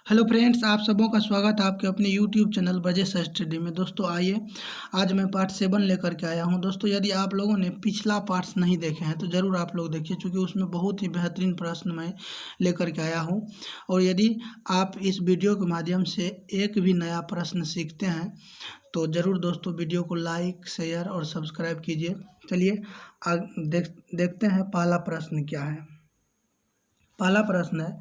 Hello friends, आप सबों का स्वागत है आपके अपने यूट्यूब चैनल ब्रजेश स्टडी में। दोस्तों आइए, आज मैं पार्ट 7 लेकर के आया हूं। दोस्तों यदि आप लोगों ने पिछला पार्ट्स नहीं देखे हैं तो ज़रूर आप लोग देखिए, क्योंकि उसमें बहुत ही बेहतरीन प्रश्न मैं लेकर के आया हूं। और यदि आप इस वीडियो के माध्यम से एक भी नया प्रश्न सीखते हैं तो ज़रूर दोस्तों वीडियो को लाइक, शेयर और सब्सक्राइब कीजिए। चलिए देखते हैं पहला प्रश्न क्या है। पहला प्रश्न है,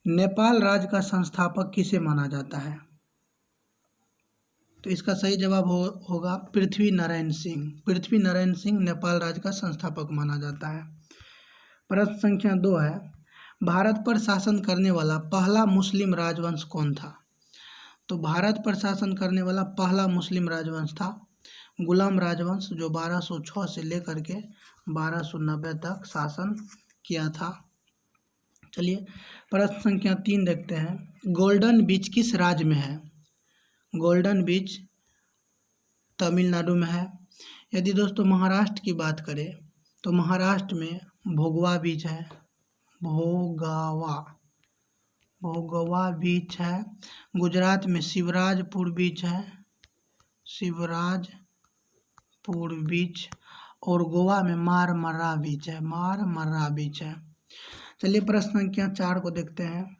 नेपाल राज्य का संस्थापक किसे माना जाता है? तो इसका सही जवाब होगा पृथ्वी नारायण सिंह। पृथ्वी नारायण सिंह नेपाल राज्य का संस्थापक माना जाता है। प्रश्न संख्या 2 है, भारत पर शासन करने वाला पहला मुस्लिम राजवंश कौन था? तो भारत पर शासन करने वाला पहला मुस्लिम राजवंश था गुलाम राजवंश, जो 1206 से लेकर के 1290 तक शासन किया था। चलिए प्रश्न संख्या 3 देखते हैं, गोल्डन बीच किस राज्य में है? गोल्डन बीच तमिलनाडु में है। यदि दोस्तों महाराष्ट्र की बात करें तो महाराष्ट्र में भोगवा बीच है। भोगवा बीच है। गुजरात में शिवराजपुर बीच है। शिवराजपुर बीच। और गोवा में मारमरा बीच है। मारमरा बीच है। चलिए प्रश्न संख्या 4 को देखते हैं,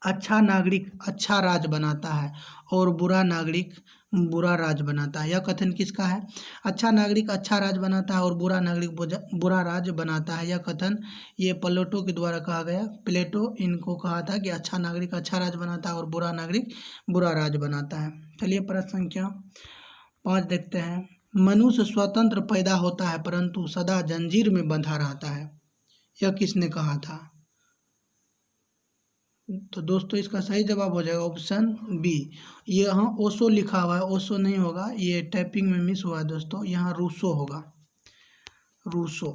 अच्छा नागरिक अच्छा राज बनाता है और बुरा नागरिक बुरा राज बनाता है। यह कथन किसका है? अच्छा नागरिक अच्छा राज बनाता है और बुरा नागरिक बुरा राज बनाता है। यह कथन ये प्लेटो के द्वारा कहा गया। प्लेटो इनको कहा था कि अच्छा नागरिक अच्छा राज बनाता है और बुरा नागरिक बुरा राज बनाता है। चलिए प्रश्न संख्या 5 देखते हैं, मनुष्य स्वतंत्र पैदा होता है परंतु सदा जंजीर में बंधा रहता है। यह किसने कहा था? तो दोस्तों इसका सही जवाब हो जाएगा ऑप्शन बी। ये यहाँ ओशो लिखा हुआ है, ओशो नहीं होगा, ये टाइपिंग में मिस हुआ है दोस्तों, यहाँ रूसो होगा। रूसो।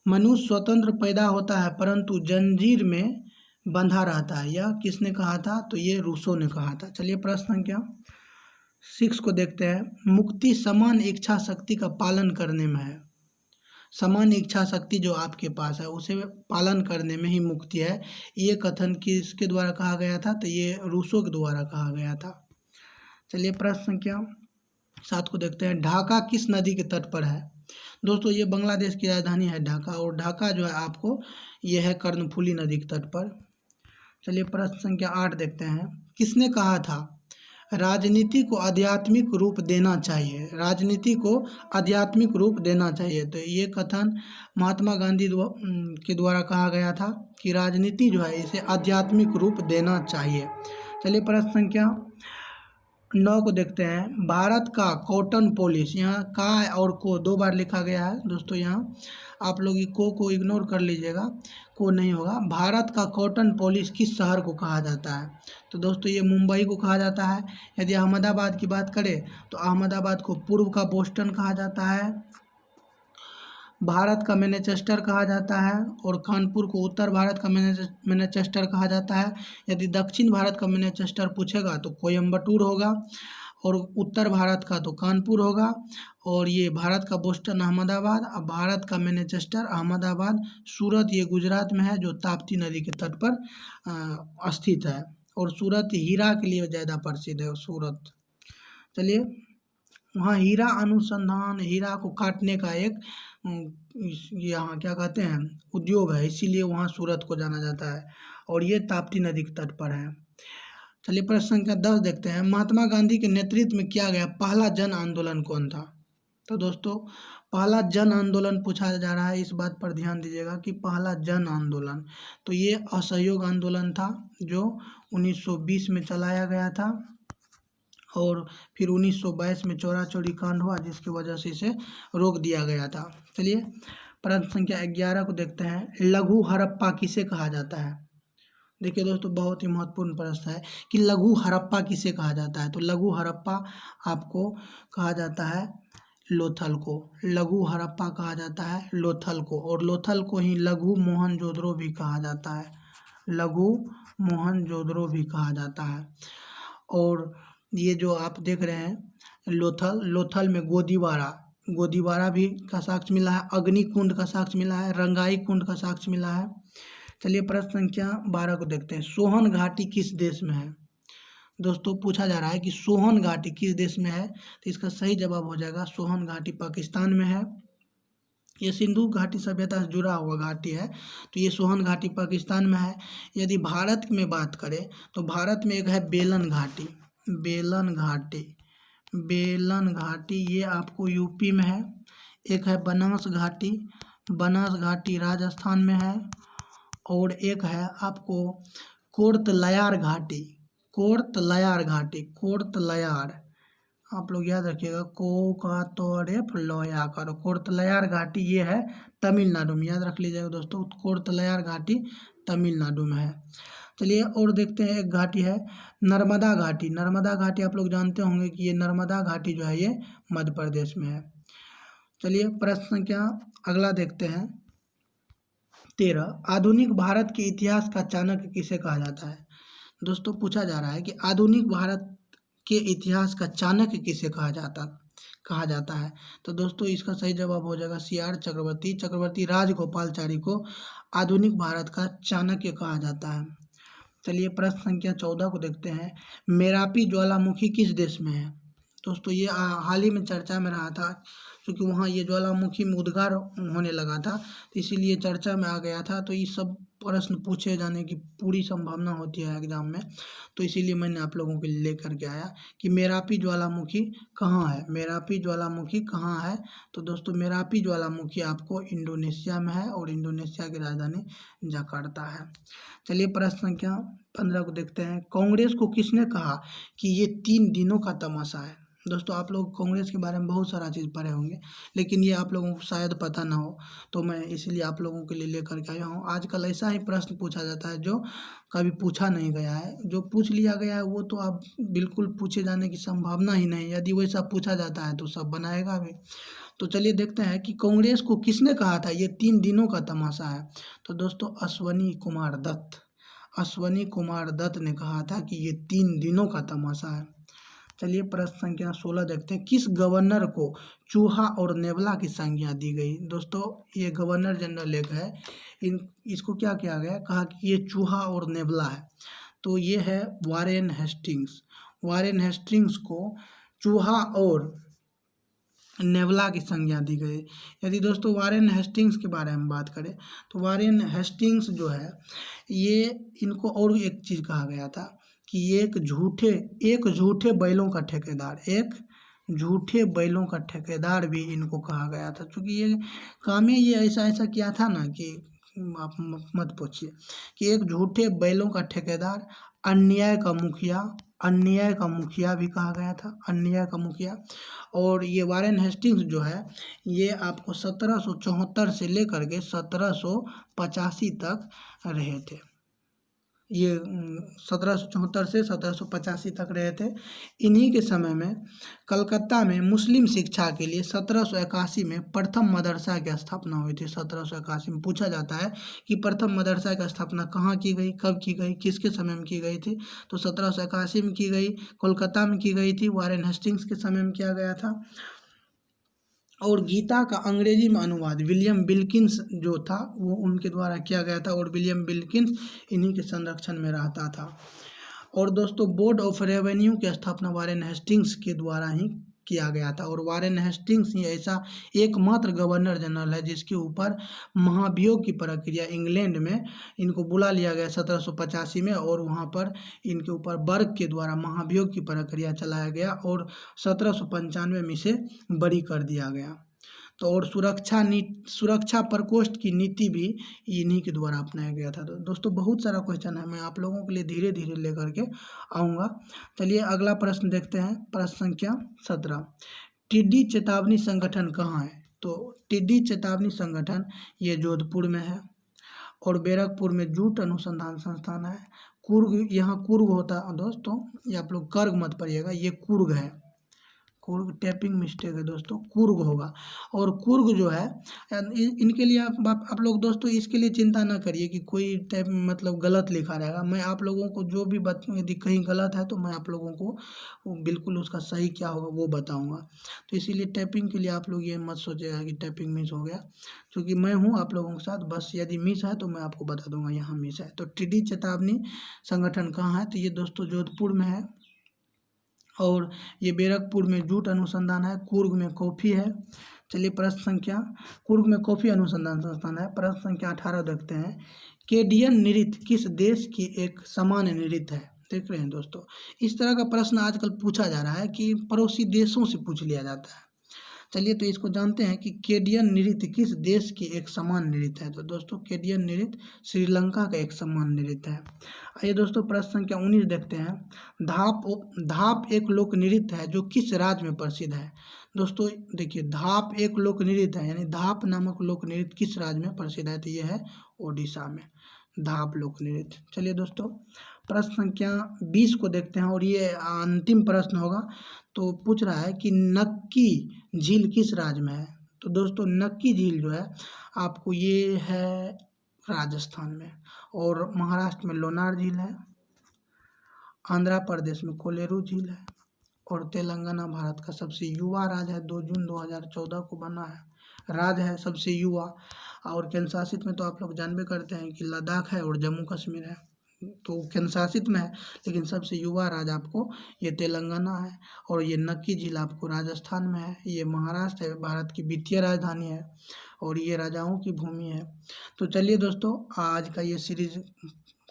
मनुष्य स्वतंत्र पैदा होता है परंतु जंजीर में बंधा रहता है। यह किसने कहा था? तो ये रूसो ने कहा था। चलिए प्रश्न संख्या 6 को देखते हैं, मुक्ति समान इच्छा शक्ति का पालन करने में है। समान इच्छा शक्ति जो आपके पास है उसे पालन करने में ही मुक्ति है। ये कथन किसके द्वारा कहा गया था? तो ये रूसो के द्वारा कहा गया था। चलिए प्रश्न संख्या 7 को देखते हैं, ढाका किस नदी के तट पर है? दोस्तों ये बांग्लादेश की राजधानी है ढाका, और ढाका जो है आपको ये है कर्णफुली नदी के तट पर। चलिए प्रश्न संख्या 8 देखते हैं, किसने कहा था राजनीति को आध्यात्मिक रूप देना चाहिए? राजनीति को आध्यात्मिक रूप देना चाहिए। तो ये कथन महात्मा गांधी के द्वारा कहा गया था कि राजनीति जो है इसे आध्यात्मिक रूप देना चाहिए। चलिए प्रश्न संख्या 9 को देखते हैं, भारत का कॉटन पॉलिश, यहाँ का और को 2 बार लिखा गया है दोस्तों, यहाँ आप लोग को इग्नोर कर लीजिएगा, को नहीं होगा। भारत का कॉटन पॉलिश किस शहर को कहा जाता है? तो दोस्तों ये मुंबई को कहा जाता है। यदि अहमदाबाद की बात करें तो अहमदाबाद को पूर्व का बोस्टन कहा जाता है, भारत का मैनचेस्टर कहा जाता है, और कानपुर को उत्तर भारत का मैनचेस्टर कहा जाता है। यदि दक्षिण भारत का मैनचेस्टर पूछेगा तो कोयम्बटूर होगा, और उत्तर भारत का तो कानपुर होगा, और ये भारत का बोस्टन अहमदाबाद, और भारत का मैनचेस्टर अहमदाबाद। सूरत ये गुजरात में है, जो ताप्ती नदी के तट पर स्थित है, और सूरत हीरा के लिए ज़्यादा प्रसिद्ध है सूरत। चलिए वहाँ हीरा अनुसंधान, हीरा को काटने का एक यहाँ क्या कहते हैं उद्योग है, इसीलिए वहाँ सूरत को जाना जाता है, और ये ताप्ती नदी के तट पर है। चलिए प्रश्न संख्या 10 देखते हैं, महात्मा गांधी के नेतृत्व में किया गया पहला जन आंदोलन कौन था? तो दोस्तों पहला जन आंदोलन पूछा जा रहा है, इस बात पर ध्यान दीजिएगा कि पहला जन आंदोलन तो ये असहयोग आंदोलन था, जो 1920 में चलाया गया था, और फिर 1922 में चौरा चौरी कांड हुआ, जिसकी वजह से इसे रोक दिया गया था। चलिए प्रश्न संख्या 11 को देखते हैं, लघु हड़प्पा किसे कहा जाता है? देखिए दोस्तों बहुत ही महत्वपूर्ण प्रश्न है कि लघु हड़प्पा किसे कहा जाता है। तो लघु हड़प्पा आपको कहा जाता है लोथल को। लघु हड़प्पा कहा जाता है लोथल को, और लोथल को ही लघु मोहनजोदड़ो भी कहा जाता है। लघु मोहनजोदड़ो भी कहा जाता है। और ये जो आप देख रहे हैं लोथल में गोदीवारा भी का साक्ष्य मिला है, अग्निकुंड का साक्ष्य मिला है, रंगाई कुंड का साक्ष्य मिला है। चलिए प्रश्न संख्या 12 को देखते हैं। सोहन घाटी किस देश में है? दोस्तों पूछा जा रहा है कि सोहन घाटी किस देश में है, तो इसका सही जवाब हो जाएगा सोहन घाटी पाकिस्तान में है। ये सिंधु घाटी सभ्यता से जुड़ा हुआ घाटी है, तो ये सोहन घाटी पाकिस्तान में है। यदि भारत में बात करें तो भारत में एक है बेलन घाटी, बेलन घाटी, बेलन घाटी ये आपको यूपी में है। एक है बनास घाटी, बनास घाटी राजस्थान में है। और एक है आपको कोर्तलयार घाटी, कोर्तलयार घाटी, कोर्तलयार, आप लोग याद रखिएगा, को का तो रेफ लोया करो, कोर्तलयार घाटी ये है तमिलनाडु में, याद रख लीजिएगा दोस्तों, कोर्तलयार घाटी तमिलनाडु में है। चलिए और देखते हैं, एक घाटी है नर्मदा घाटी, नर्मदा घाटी आप लोग जानते होंगे कि ये नर्मदा घाटी जो है ये मध्य प्रदेश में है। चलिए प्रश्न संख्या अगला देखते हैं 13, आधुनिक भारत के इतिहास का चाणक्य किसे कहा जाता है? दोस्तों पूछा जा रहा है कि आधुनिक भारत के इतिहास का चाणक्य किसे कहा जाता है, तो दोस्तों इसका सही जवाब हो जाएगा CR चक्रवर्ती, चक्रवर्ती राजगोपालचारी को आधुनिक भारत का चाणक्य कहा जाता है। चलिए प्रश्न संख्या 14 को देखते हैं। मेरापी ज्वालामुखी किस देश में है? दोस्तों ये हाल ही में चर्चा में रहा था, क्योंकि वहाँ ये ज्वालामुखी में उद्गार होने लगा था, तो इसीलिए चर्चा में आ गया था। तो ये सब प्रश्न पूछे जाने की पूरी संभावना होती है एग्जाम में, तो इसीलिए मैंने आप लोगों के लिए लेकर के आया कि मेरापी ज्वालामुखी कहाँ है, मेरापी ज्वालामुखी कहाँ है। तो दोस्तों मेरापी ज्वालामुखी आपको इंडोनेशिया में है, और इंडोनेशिया की राजधानी जकार्ता है। चलिए प्रश्न संख्या 15 को देखते हैं। कांग्रेस को किसने कहा कि ये 3 दिनों का तमाशा है? दोस्तों आप लोग कांग्रेस के बारे में बहुत सारा चीज़ पढ़े होंगे, लेकिन ये आप लोगों को शायद पता ना हो, तो मैं इसलिए आप लोगों के लिए लेकर के आया हूँ। आजकल ऐसा ही प्रश्न पूछा जाता है जो कभी पूछा नहीं गया है, जो पूछ लिया गया है वो तो आप बिल्कुल पूछे जाने की संभावना ही नहीं। यदि वैसा पूछा जाता है तो सब बनाएगा भी। तो चलिए देखते हैं कि कांग्रेस को किसने कहा था ये 3 दिनों का तमाशा है। तो दोस्तों अश्वनी कुमार दत्त, अश्वनी कुमार दत्त ने कहा था कि ये 3 दिनों का तमाशा है। चलिए प्रश्न संख्या 16 देखते हैं। किस गवर्नर को चूहा और नेवला की संज्ञा दी गई? दोस्तों ये गवर्नर जनरल एक है, इसको क्या किया गया, कहा कि ये चूहा और नेवला है, तो ये है वारेन हेस्टिंग्स, वारेन हेस्टिंग्स को चूहा और नेवला की संज्ञा दी गई। यदि दोस्तों वारेन हेस्टिंग्स के बारे में बात करें तो वारेन हेस्टिंग्स जो है ये, इनको और एक चीज़ कहा गया था कि ये एक झूठे बैलों का ठेकेदार, एक झूठे बैलों का ठेकेदार भी इनको कहा गया था, क्योंकि ये काम ही ये ऐसा किया था ना कि आप मत पूछिए, कि एक झूठे बैलों का ठेकेदार, अन्याय का मुखिया, अन्याय का मुखिया भी कहा गया था, अन्याय का मुखिया। और ये वारेन हेस्टिंग्स जो है ये आपको 1774 से लेकर के 1785 तक रहे थे, ये 1774 से 1785 तक रहे थे। इन्हीं के समय में कलकत्ता में मुस्लिम शिक्षा के लिए 1781 में प्रथम मदरसा की स्थापना हुई थी। 1781 में पूछा जाता है कि प्रथम मदरसा की स्थापना कहाँ की गई, कब की गई, किसके समय में की गई थी? तो 1781 में की गई, कोलकाता में की गई थी, वारेन हेस्टिंग्स के समय में किया गया था। और गीता का अंग्रेजी में अनुवाद विलियम विल्किंस जो था वो उनके द्वारा किया गया था, और विलियम विल्किंस इन्हीं के संरक्षण में रहता था। और दोस्तों बोर्ड ऑफ रेवेन्यू की स्थापना वारेन हेस्टिंग्स के द्वारा ही किया गया था, और वारेन हेस्टिंग्स ही ऐसा एकमात्र गवर्नर जनरल है जिसके ऊपर महाभियोग की प्रक्रिया इंग्लैंड में इनको बुला लिया गया 1785 में, और वहाँ पर इनके ऊपर बर्ग के द्वारा महाभियोग की प्रक्रिया चलाया गया, और 1795 में इसे बरी कर दिया गया। तो और सुरक्षा प्रकोष्ठ की नीति भी इन्हीं के द्वारा अपनाया गया था। तो दोस्तों बहुत सारा क्वेश्चन है, मैं आप लोगों के लिए धीरे धीरे लेकर के आऊँगा। चलिए अगला प्रश्न देखते हैं, प्रश्न संख्या 17। टिड्डी चेतावनी संगठन कहाँ है? तो टिड्डी चेतावनी संगठन ये जोधपुर में है, और बैरकपुर में जूट अनुसंधान संस्थान है। कुर्ग, यहाँ कुर्ग होता है दोस्तों, ये आप लोग कर्ग मत पढ़िएगा, ये कुर्ग है, कुर्ग टैपिंग मिस्टेक है दोस्तों, कुर्ग होगा। और कुर्ग जो है इनके लिए आप लोग दोस्तों इसके लिए चिंता ना करिए कि कोई टाइप मतलब गलत लिखा रहेगा। मैं आप लोगों को जो भी यदि कहीं गलत है तो मैं आप लोगों को बिल्कुल उसका सही क्या होगा वो बताऊंगा। तो इसीलिए टैपिंग के लिए आप लोग ये मत सोचिएगा कि टैपिंग मिस हो गया, क्योंकि मैं हूँ आप लोगों के साथ। बस यदि मिस है तो मैं आपको बता दूंगा यहाँ मिस है। तो टीडी चेतावनी संगठन कहाँ है, तो ये दोस्तों जोधपुर में है। और ये बैरकपुर में जूट अनुसंधान है, कुर्ग में कॉफ़ी है। चलिए प्रश्न संख्या, कुर्ग में कॉफ़ी अनुसंधान संस्थान है। प्रश्न संख्या 18 देखते हैं। केडियन नृत्य किस देश की एक सामान्य नृत्य है? देख रहे हैं दोस्तों, इस तरह का प्रश्न आजकल पूछा जा रहा है कि पड़ोसी देशों से पूछ लिया जाता है। चलिए तो इसको जानते हैं कि केडियन नृत्य किस देश की एक सामान्य नृत्य है। तो दोस्तों केडियन नृत्य श्रीलंका का एक सामान्य नृत्य है। आइए दोस्तों प्रश्न संख्या 19 देखते हैं। धाप एक लोक नृत्य है जो किस राज्य में प्रसिद्ध है? दोस्तों देखिए, धाप एक लोक नृत्य है, यानी धाप नामक लोक नृत्य किस राज्य में प्रसिद्ध है? तो यह है ओडिशा में, धाप लोक नृत्य। चलिए दोस्तों प्रश्न संख्या 20 को देखते हैं और ये अंतिम प्रश्न होगा। तो पूछ रहा है कि नक्की झील किस राज्य में है? तो दोस्तों नक्की झील जो है आपको ये है राजस्थान में, और महाराष्ट्र में लोनार झील है, आंध्र प्रदेश में कोलेरू झील है, और तेलंगाना भारत का सबसे युवा राज्य है, 2 जून 2014 को बना है राज्य है सबसे युवा। और केंद्र शासित में तो आप लोग जानबे करते हैं कि लद्दाख है और जम्मू कश्मीर है, तो केंद्र शासित में है, लेकिन सबसे युवा राज्य आपको ये तेलंगाना है। और ये नक्की झील आपको राजस्थान में है। ये महाराष्ट्र है, भारत की वित्तीय राजधानी है, और ये राजाओं की भूमि है। तो चलिए दोस्तों आज का ये सीरीज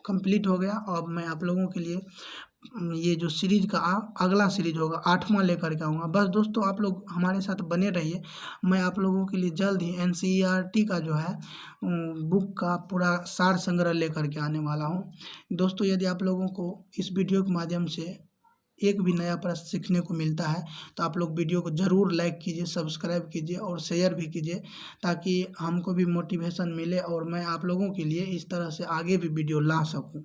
कंप्लीट हो गया। अब मैं आप लोगों के लिए ये जो सीरीज का अगला सीरीज होगा 8वां लेकर के आऊँगा। बस दोस्तों आप लोग हमारे साथ बने रहिए। मैं आप लोगों के लिए जल्द ही NCERT का जो है बुक का पूरा सार संग्रह लेकर के आने वाला हूँ। दोस्तों यदि आप लोगों को इस वीडियो के माध्यम से एक भी नया प्रश्न सीखने को मिलता है तो आप लोग वीडियो को ज़रूर लाइक कीजिए, सब्सक्राइब कीजिए और शेयर भी कीजिए, ताकि हमको भी मोटिवेशन मिले और मैं आप लोगों के लिए इस तरह से आगे भी वीडियो ला सकूँ।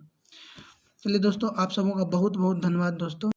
चलिए दोस्तों आप सबों का बहुत बहुत धन्यवाद दोस्तों।